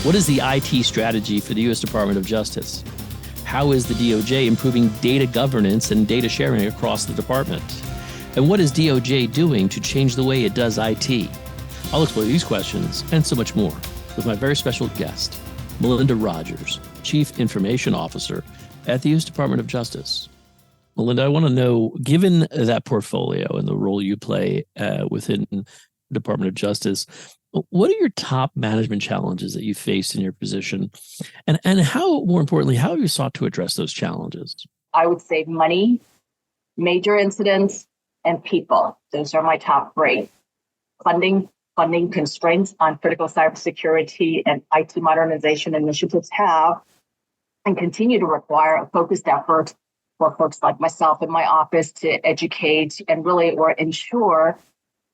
What is the IT strategy for the U.S. Department of Justice? How is the DOJ improving data governance and data sharing across the department? And what is DOJ doing to change the way it does IT? I'll explore these questions and so much more with my very special guest, Melinda Rogers, Chief Information Officer at the U.S. Department of Justice. Melinda, I want to know, given that portfolio and the role you play within the Department of Justice, what are your top management challenges that you faced in your position? And how, more importantly, how have you sought to address those challenges? I would say money, major incidents, and people. Those are my top three. Funding constraints on critical cybersecurity and IT modernization initiatives have and continue to require a focused effort for folks like myself in my office to educate and really or ensure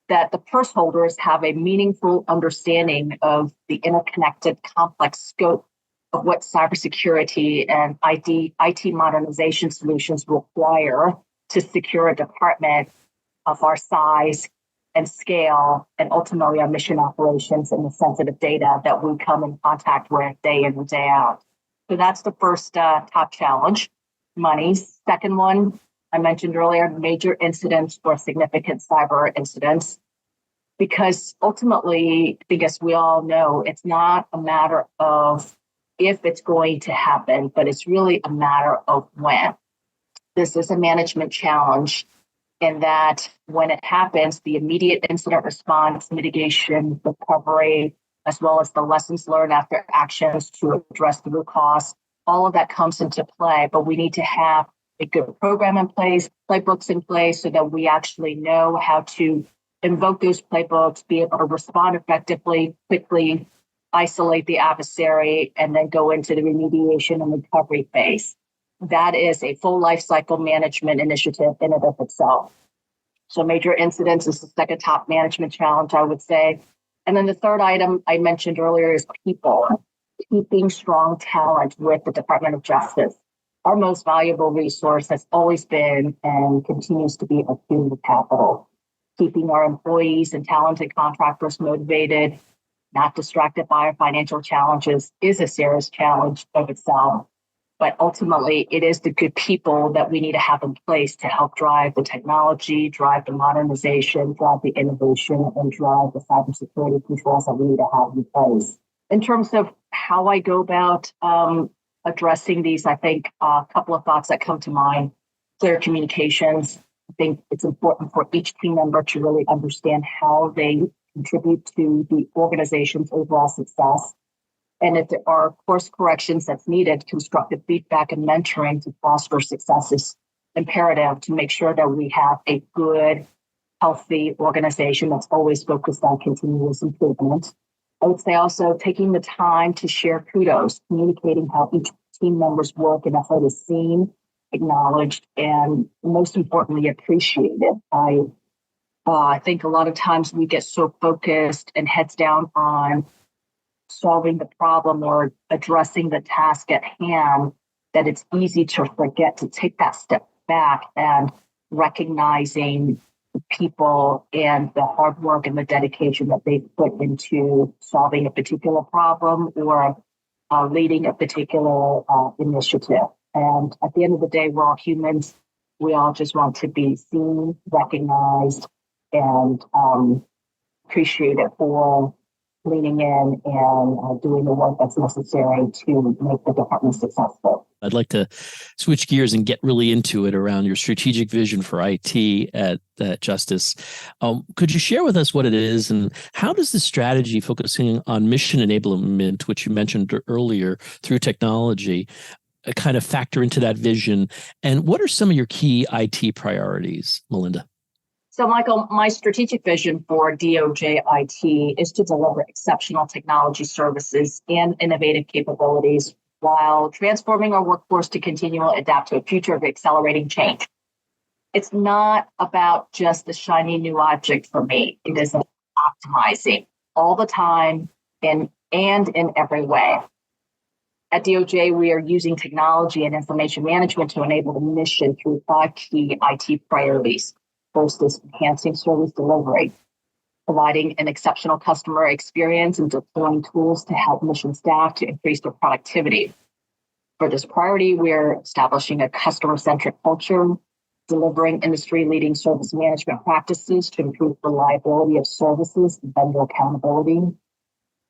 that the purse holders have a meaningful understanding of the interconnected, complex scope of what cybersecurity and IT modernization solutions require to secure a department of our size and scale, and ultimately our mission operations and the sensitive data that we come in contact with day in and day out. So that's the first top challenge, money. Second one, I mentioned earlier, major incidents or significant cyber incidents, because ultimately, because we all know, it's not a matter of if it's going to happen, but it's really a matter of when. This is a management challenge in that when it happens, the immediate incident response, mitigation, recovery, as well as the lessons learned after actions to address the root cause, all of that comes into play. But we need to have a good program in place, playbooks in place, so that we actually know how to invoke those playbooks, be able to respond effectively, quickly, isolate the adversary, and then go into the remediation and recovery phase. That is a full life cycle management initiative in and of itself. So major incidents is the second top management challenge, I would say. And then the third item I mentioned earlier is people, keeping strong talent with the Department of Justice. Our most valuable resource has always been and continues to be our human capital. Keeping our employees and talented contractors motivated, not distracted by our financial challenges, is a serious challenge of itself. But ultimately, it is the good people that we need to have in place to help drive the technology, drive the modernization, drive the innovation, and drive the cybersecurity controls that we need to have in place. In terms of how I go about addressing these, I think a couple of thoughts that come to mind. Clear communications. I think it's important for each team member to really understand how they contribute to the organization's overall success. And if there are course corrections that's needed, constructive feedback and mentoring to foster success is imperative to make sure that we have a good, healthy organization that's always focused on continuous improvement. I would say also taking the time to share kudos, communicating how each team member's work and effort is seen, acknowledged, and most importantly, appreciated. I think a lot of times we get so focused and heads down on solving the problem or addressing the task at hand that it's easy to forget to take that step back and recognizing the people and the hard work and the dedication that they put into solving a particular problem or leading a particular initiative. And at the end of the day, we're all humans. We all just want to be seen, recognized, and appreciated for leaning in and doing the work that's necessary to make the department successful. I'd like to switch gears and get really into it around your strategic vision for IT at Justice. Could you share with us what it is and how does the strategy focusing on mission enablement, which you mentioned earlier, through technology, kind of factor into that vision? And what are some of your key IT priorities, Melinda? So, Michael, my strategic vision for DOJ IT is to deliver exceptional technology services and innovative capabilities while transforming our workforce to continually adapt to a future of accelerating change. It's not about just the shiny new object for me. It is optimizing all the time and in every way. At DOJ, we are using technology and information management to enable the mission through 5 key IT priorities. First is enhancing service delivery. providing an exceptional customer experience and deploying tools to help mission staff to increase their productivity. For this priority, we're establishing a customer-centric culture, delivering industry-leading service management practices to improve reliability of services and vendor accountability,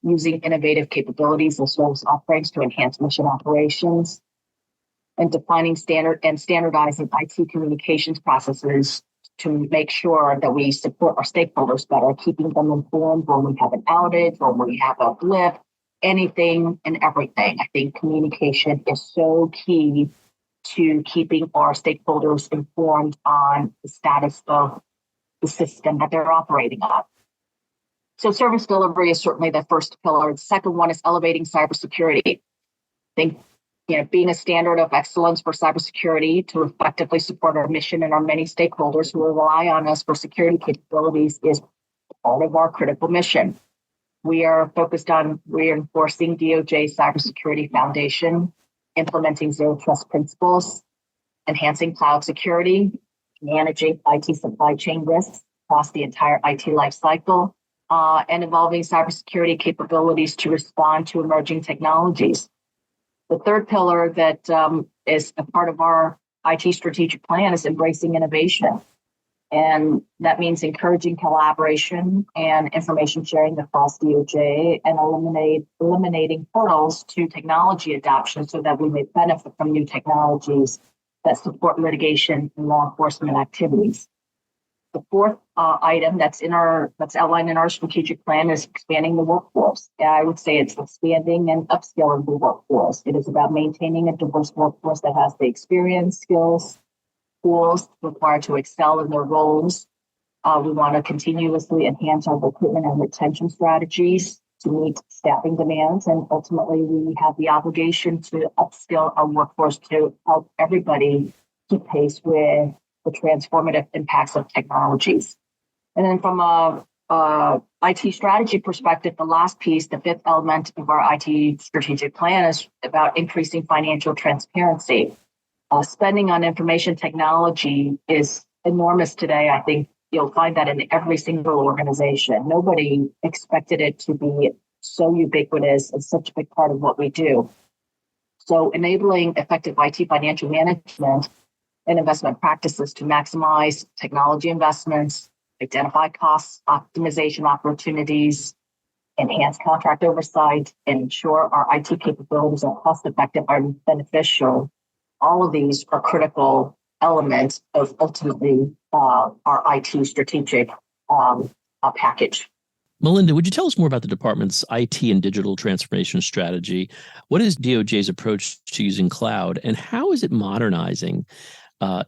using innovative capabilities and service offerings to enhance mission operations, and defining standardizing IT communications processes to make sure that we support our stakeholders better, keeping them informed when we have an outage, when we have a blip, anything and everything. I think communication is so key to keeping our stakeholders informed on the status of the system that they're operating on. So service delivery is certainly the first pillar. The second one is elevating cybersecurity. I think being a standard of excellence for cybersecurity to effectively support our mission and our many stakeholders who rely on us for security capabilities is part of our critical mission. We are focused on reinforcing DOJ cybersecurity foundation, implementing zero trust principles, enhancing cloud security, managing IT supply chain risks across the entire IT lifecycle, and evolving cybersecurity capabilities to respond to emerging technologies. The third pillar that is a part of our IT strategic plan is embracing innovation. And that means encouraging collaboration and information sharing across DOJ and eliminating hurdles to technology adoption so that we may benefit from new technologies that support litigation and law enforcement activities. The fourth item that's outlined in our strategic plan is expanding the workforce. I would say it's expanding and upskilling the workforce. It is about maintaining a diverse workforce that has the experience, skills, tools required to excel in their roles. We want to continuously enhance our recruitment and retention strategies to meet staffing demands. And ultimately, we have the obligation to upskill our workforce to help everybody keep pace with the transformative impacts of technologies. And then from a IT strategy perspective, the last piece, the fifth element of our IT strategic plan is about increasing financial transparency. Spending on information technology is enormous today. I think you'll find that in every single organization. Nobody expected it to be so ubiquitous and such a big part of what we do. So enabling effective IT financial management and investment practices to maximize technology investments, identify cost optimization opportunities, enhance contract oversight, and ensure our IT capabilities are cost-effective and beneficial. All of these are critical elements of ultimately our IT strategic package. Melinda, would you tell us more about the department's IT and digital transformation strategy? What is DOJ's approach to using cloud, and how is it modernizing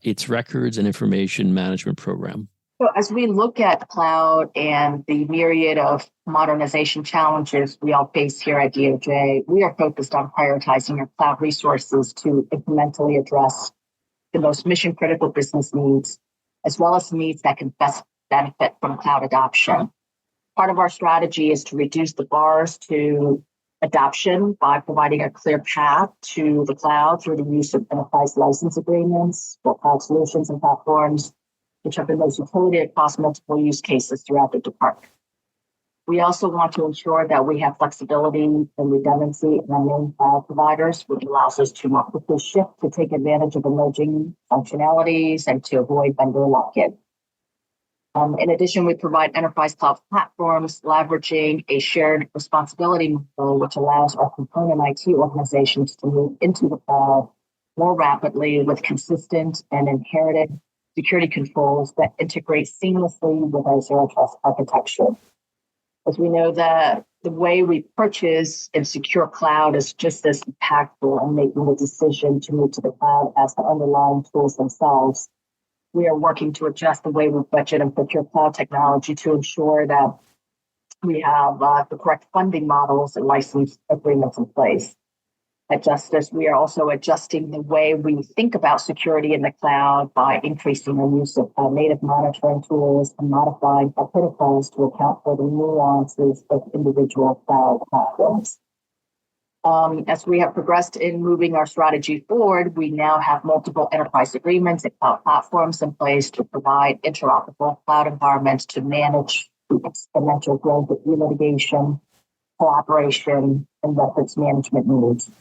its records and information management program? So as we look at cloud and the myriad of modernization challenges we all face here at DOJ, we are focused on prioritizing our cloud resources to incrementally address the most mission-critical business needs, as well as needs that can best benefit from cloud adoption. Part of our strategy is to reduce the bars to adoption by providing a clear path to the cloud through the use of enterprise license agreements for cloud solutions and platforms, which have the most utility across multiple use cases throughout the department. We also want to ensure that we have flexibility and redundancy in our main cloud providers, which allows us to more quickly shift to take advantage of emerging functionalities and to avoid vendor lock-in. In addition, we provide enterprise cloud platforms, leveraging a shared responsibility model, which allows our component IT organizations to move into the cloud more rapidly with consistent and inherited security controls that integrate seamlessly with our zero trust architecture. As we know, that the way we purchase and secure cloud is just as impactful in making the decision to move to the cloud as the underlying tools themselves. We are working to adjust the way we budget and procure cloud technology to ensure that we have the correct funding models and license agreements in place. At Justice, we are also adjusting the way we think about security in the cloud by increasing the use of native monitoring tools and modifying our protocols to account for the nuances of individual cloud platforms. As we have progressed in moving our strategy forward, we now have multiple enterprise agreements and cloud platforms in place to provide interoperable cloud environments to manage the exponential growth of litigation, collaboration, and records management needs.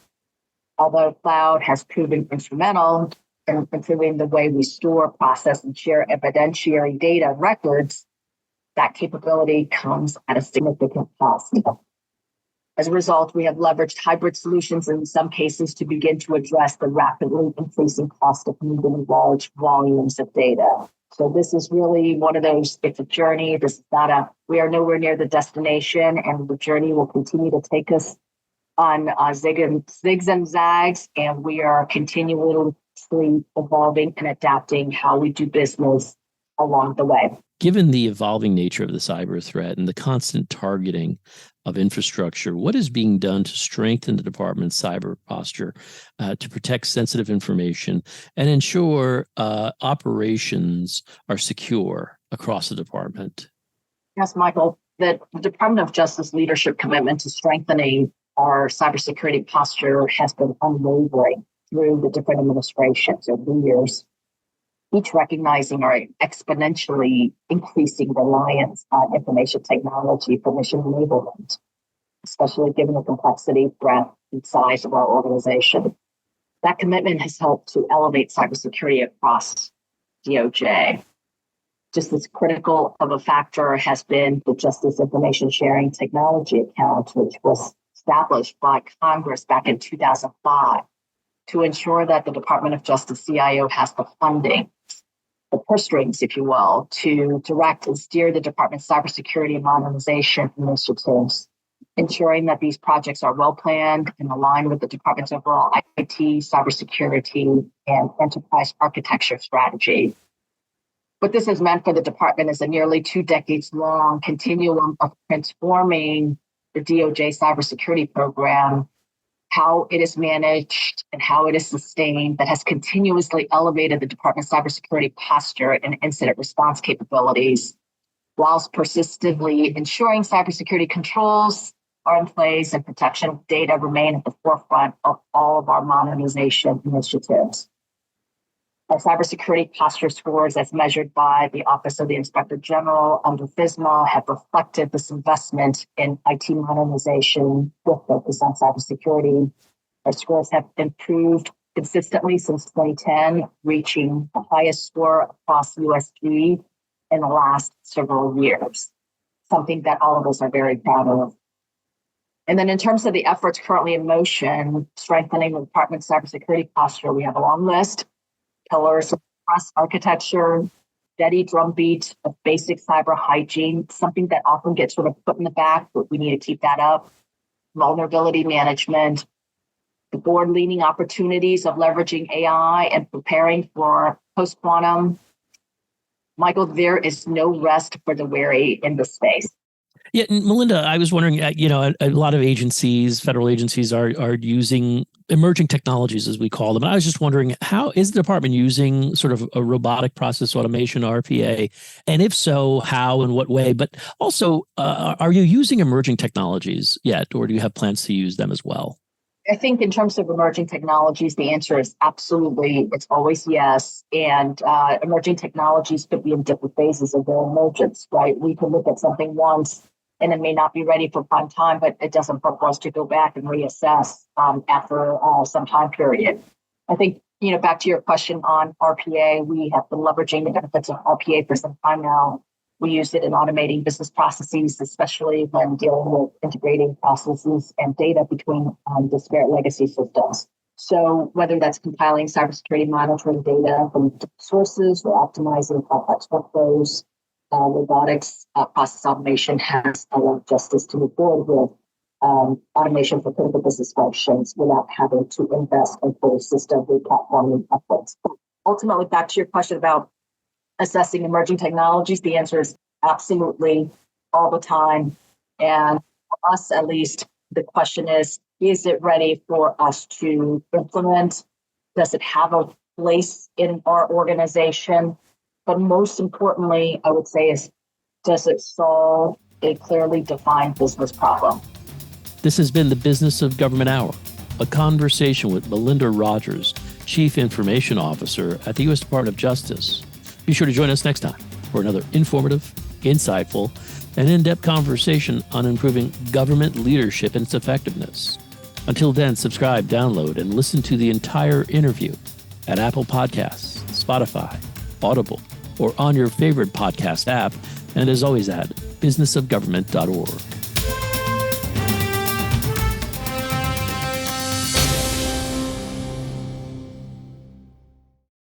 Although cloud has proven instrumental in improving the way we store, process, and share evidentiary data records, that capability comes at a significant cost. As a result, we have leveraged hybrid solutions in some cases to begin to address the rapidly increasing cost of moving large volumes of data. So this is really one of those, it's a journey. This is not we are nowhere near the destination, and the journey will continue to take us on zigs and zags, and we are continually evolving and adapting how we do business along the way. Given the evolving nature of the cyber threat and the constant targeting of infrastructure, what is being done to strengthen the department's cyber posture to protect sensitive information and ensure operations are secure across the department? Yes, Michael, the Department of Justice leadership commitment to strengthening our cybersecurity posture has been unwavering through the different administrations over the years, each recognizing our exponentially increasing reliance on information technology for mission enablement, especially given the complexity, breadth, and size of our organization. That commitment has helped to elevate cybersecurity across DOJ. Just as critical of a factor has been the Justice Information Sharing Technology Account, which was established by Congress back in 2005 to ensure that the Department of Justice CIO has the funding, the purse strings, if you will, to direct and steer the department's cybersecurity and modernization initiatives, ensuring that these projects are well planned and aligned with the department's overall IT, cybersecurity, and enterprise architecture strategy. What this has meant for the department is a nearly 2 decades long continuum of transforming the DOJ cybersecurity program, how it is managed and how it is sustained, that has continuously elevated the department's cybersecurity posture and incident response capabilities, whilst persistently ensuring cybersecurity controls are in place and protection of data remain at the forefront of all of our modernization initiatives. Our cybersecurity posture scores, as measured by the Office of the Inspector General under FISMA, have reflected this investment in IT modernization with focus on cybersecurity. Our scores have improved consistently since 2010, reaching the highest score across USG in the last several years, something that all of us are very proud of. And then in terms of the efforts currently in motion, strengthening the department's cybersecurity posture, we have a long list. Pillars of trust architecture, steady drumbeat of basic cyber hygiene, something that often gets sort of put in the back, but we need to keep that up. Vulnerability management, the forward-leaning opportunities of leveraging AI and preparing for post-quantum. Michael, there is no rest for the weary in this space. Yeah, Melinda, I was wondering, a lot of agencies, federal agencies are using emerging technologies, as we call them. I was just wondering, how is the department using sort of a robotic process automation, RPA? And if so, how and what way? But also, are you using emerging technologies yet, or do you have plans to use them as well? I think in terms of emerging technologies, the answer is absolutely. It's always yes. And emerging technologies could be in different phases of their emergence, right? We can look at something once and it may not be ready for prime time, but it doesn't hurt for us to go back and reassess after some time period. I think, back to your question on RPA, we have been leveraging the benefits of RPA for some time now. We use it in automating business processes, especially when dealing with integrating processes and data between disparate legacy systems. So whether that's compiling cybersecurity monitoring data from sources or optimizing complex workflows, robotics process automation has allowed justice to move forward with automation for critical business functions without having to invest in full system replatforming efforts. Ultimately, back to your question about assessing emerging technologies, the answer is absolutely all the time. And for us, at least, the question is it ready for us to implement? Does it have a place in our organization? But most importantly, I would say is, does it solve a clearly defined business problem? This has been the Business of Government Hour, a conversation with Melinda Rogers, Chief Information Officer at the U.S. Department of Justice. Be sure to join us next time for another informative insightful, and in-depth conversation on improving government leadership and its effectiveness. Until then, subscribe, download, and listen to the entire interview at Apple Podcasts, Spotify, Audible, or on your favorite podcast app, and as always at businessofgovernment.org.